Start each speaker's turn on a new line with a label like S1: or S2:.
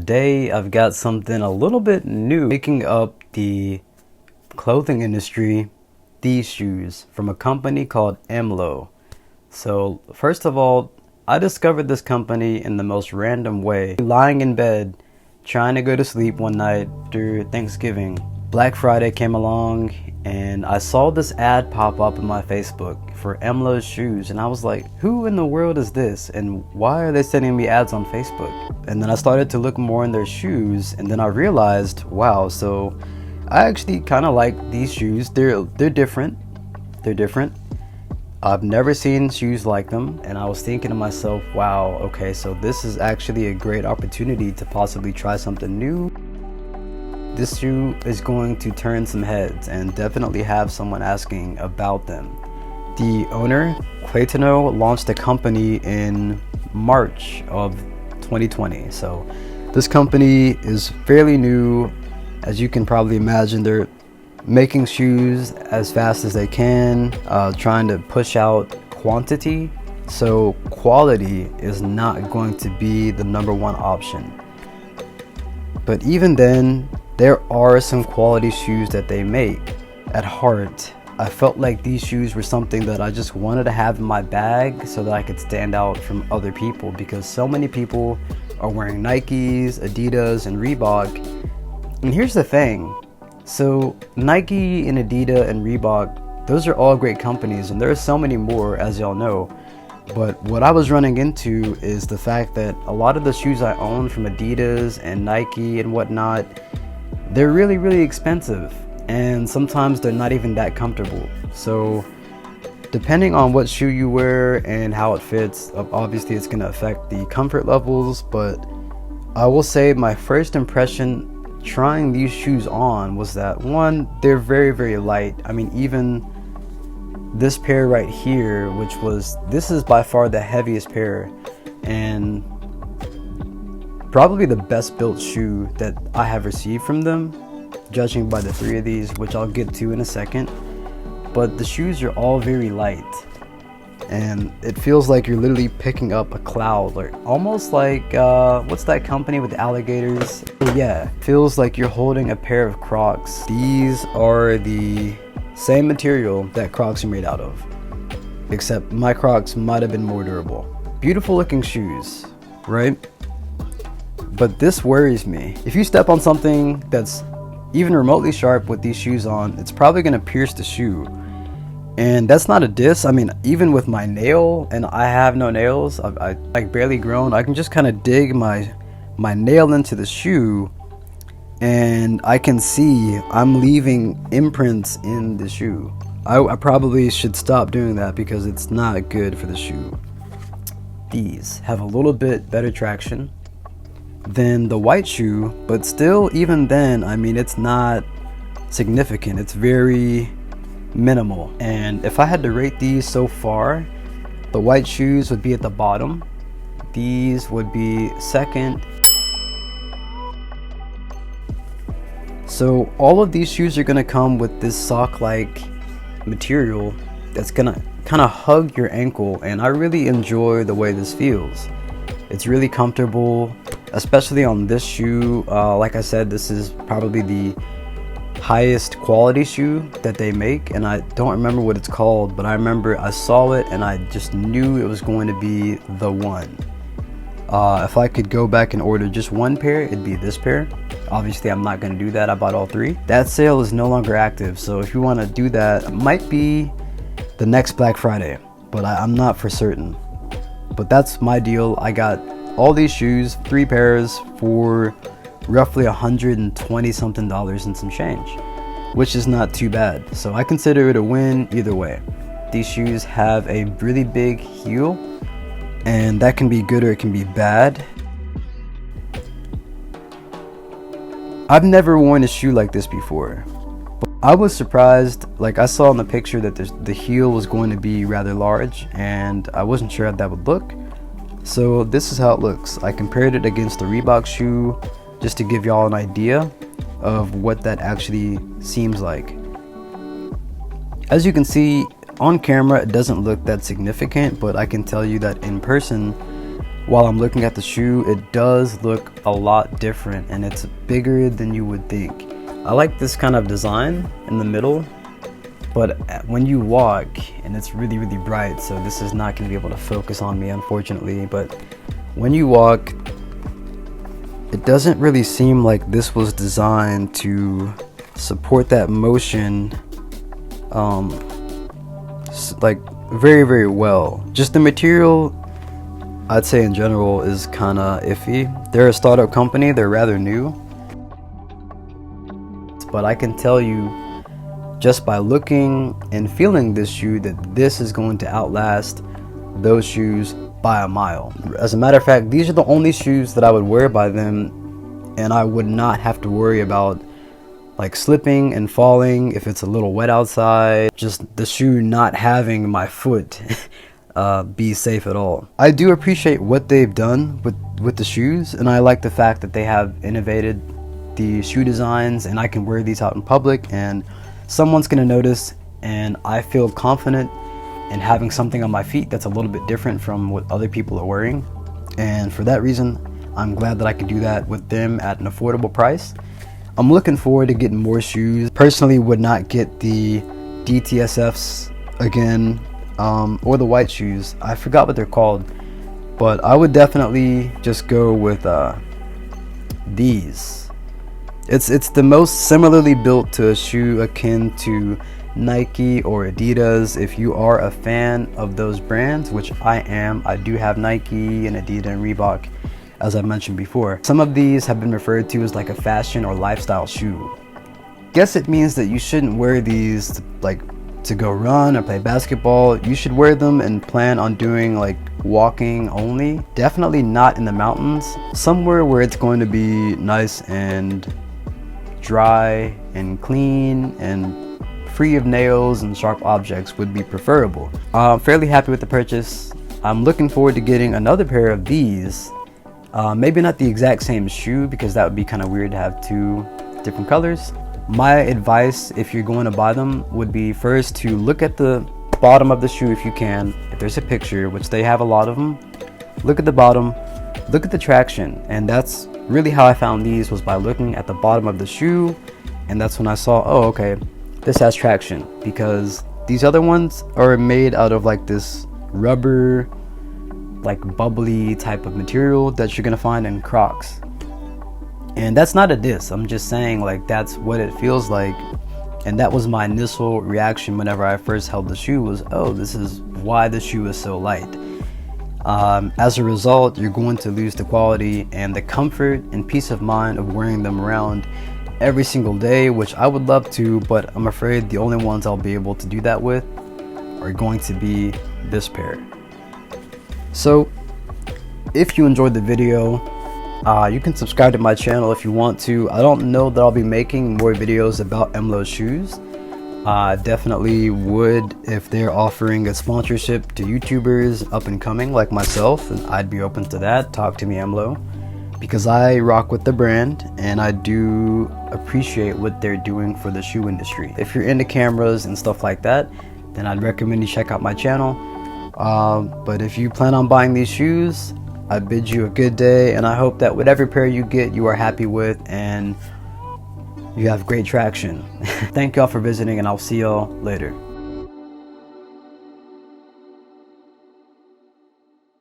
S1: today I've got something a little bit new, picking up the clothing industry, these shoes from a company called MLO. So first of all, I discovered this company in the most random way. Lying in bed, trying to go to sleep one night after Thanksgiving. Black Friday came along and I saw this ad pop up on my Facebook for MLO's shoes, and I was like, who in the world is this and why are they sending me ads on Facebook? And then I started to look more in their shoes, and then I realized, wow, so I actually kind of like these shoes. They're different. I've never seen shoes like them, and I was thinking to myself, wow, okay, so this is actually a great opportunity to possibly try something new. This shoe is going to turn some heads and definitely have someone asking about them. The owner, Quaitano, launched the company in March of 2020. So this company is fairly new. As you can probably imagine, they're making shoes as fast as they can, trying to push out quantity. So quality is not going to be the number one option. But even then, there are some quality shoes that they make. At heart, I felt like these shoes were something that I just wanted to have in my bag so that I could stand out from other people, because so many people are wearing Nikes, Adidas, and Reebok. And here's the thing. So Nike and Adidas and Reebok, those are all great companies, and there are so many more, as y'all know. But what I was running into is the fact that a lot of the shoes I own from Adidas and Nike and whatnot, they're really expensive, and sometimes they're not even that comfortable. So depending on what shoe you wear and how it fits, obviously it's going to affect the comfort levels. But I will say my first impression trying these shoes on was that, one, they're very light. I mean, even this pair right here, this is by far the heaviest pair and probably the best built shoe that I have received from them, judging by the three of these, which I'll get to in a second. But the shoes are all very light, and it feels like you're literally picking up a cloud, or almost like what's that company with the alligators? Oh yeah, feels like you're holding a pair of Crocs. These are the same material that Crocs are made out of, except my Crocs might have been more durable. Beautiful looking shoes, right? But this worries me. If you step on something that's even remotely sharp with these shoes on, it's probably going to pierce the shoe. And that's not a diss. I mean, even with my nail, and I have no nails, I like barely grown, I can just kind of dig my nail into the shoe, and I can see I'm leaving imprints in the shoe. I probably should stop doing that because it's not good for the shoe. These have a little bit better traction than the white shoe, but still, even then, I mean, it's not significant. It's very minimal. And if I had to rate these so far, the white shoes would be at the bottom. These would be second. So all of these shoes are gonna come with this sock-like material that's gonna kind of hug your ankle, and I really enjoy the way this feels. It's really comfortable, especially on this shoe. Like I said, this is probably the highest quality shoe that they make, and I don't remember what it's called, but I remember I saw it and I just knew it was going to be the one. If I could go back and order just one pair, it'd be this pair. Obviously I'm not going to do that. I bought all three. That sale is no longer active, so if you want to do that, it might be the next Black Friday, but I'm not for certain. But that's my deal. I got all these shoes, 3 pairs, for roughly $120 something and some change, which is not too bad. So I consider it a win either way. These shoes have a really big heel, and that can be good or it can be bad. I've never worn a shoe like this before. I was surprised. Like, I saw in the picture that the heel was going to be rather large, and I wasn't sure how that would look. So this is how it looks. I compared it against the Reebok shoe just to give y'all an idea of what that actually seems like. As you can see on camera, it doesn't look that significant, but I can tell you that in person, while I'm looking at the shoe, it does look a lot different and it's bigger than you would think. I like this kind of design in the middle, but when you walk, and it's really bright, so this is not going to be able to focus on me unfortunately, but when you walk, it doesn't really seem like this was designed to support that motion like very well. Just the material, I'd say in general, is kind of iffy. They're a startup company, they're rather new, but I can tell you just by looking and feeling this shoe that this is going to outlast those shoes by a mile. As a matter of fact, these are the only shoes that I would wear by them, and I would not have to worry about like slipping and falling if it's a little wet outside. Just the shoe not having my foot be safe at all. I do appreciate what they've done with the shoes, and I like the fact that they have innovated the shoe designs, and I can wear these out in public and someone's gonna notice, and I feel confident in having something on my feet that's a little bit different from what other people are wearing. And for that reason, I'm glad that I can do that with them at an affordable price. I'm looking forward to getting more shoes. Personally, would not get the DTSFs again, or the white shoes. I forgot what they're called, but I would definitely just go with these. It's the most similarly built to a shoe akin to Nike or Adidas. If you are a fan of those brands, which I am, I do have Nike and Adidas and Reebok, as I mentioned before. Some of these have been referred to as like a fashion or lifestyle shoe. Guess it means that you shouldn't wear these to go run or play basketball. You should wear them and plan on doing like walking only. Definitely not in the mountains. Somewhere where it's going to be nice and dry and clean and free of nails and sharp objects would be preferable. I'm fairly happy with the purchase. I'm looking forward to getting another pair of these. Maybe not the exact same shoe, because that would be kind of weird to have two different colors. My advice, if you're going to buy them, would be first to look at the bottom of the shoe if you can. If there's a picture, which they have a lot of them, look at the bottom, look at the traction, and that's really how I found these, was by looking at the bottom of the shoe, and that's when I saw, oh okay, this has traction, because these other ones are made out of like this rubber, like bubbly type of material that you're gonna find in Crocs. And that's not a diss, I'm just saying like that's what it feels like, and that was my initial reaction whenever I first held the shoe, was, oh, this is why the shoe is so light. As a result, you're going to lose the quality and the comfort and peace of mind of wearing them around every single day, which I would love to, but I'm afraid the only ones I'll be able to do that with are going to be this pair. So if you enjoyed the video, you can subscribe to my channel if you want to. I don't know that I'll be making more videos about MLO shoes. Definitely would if they're offering a sponsorship to YouTubers up and coming like myself, and I'd be open to that. Talk to me, MLO, because I rock with the brand and I do appreciate what they're doing for the shoe industry. If you're into cameras and stuff like that, then I'd recommend you check out my channel. But if you plan on buying these shoes, I bid you a good day, and I hope that whatever pair you get, you are happy with and you have great traction. Thank y'all for visiting, and I'll see y'all later.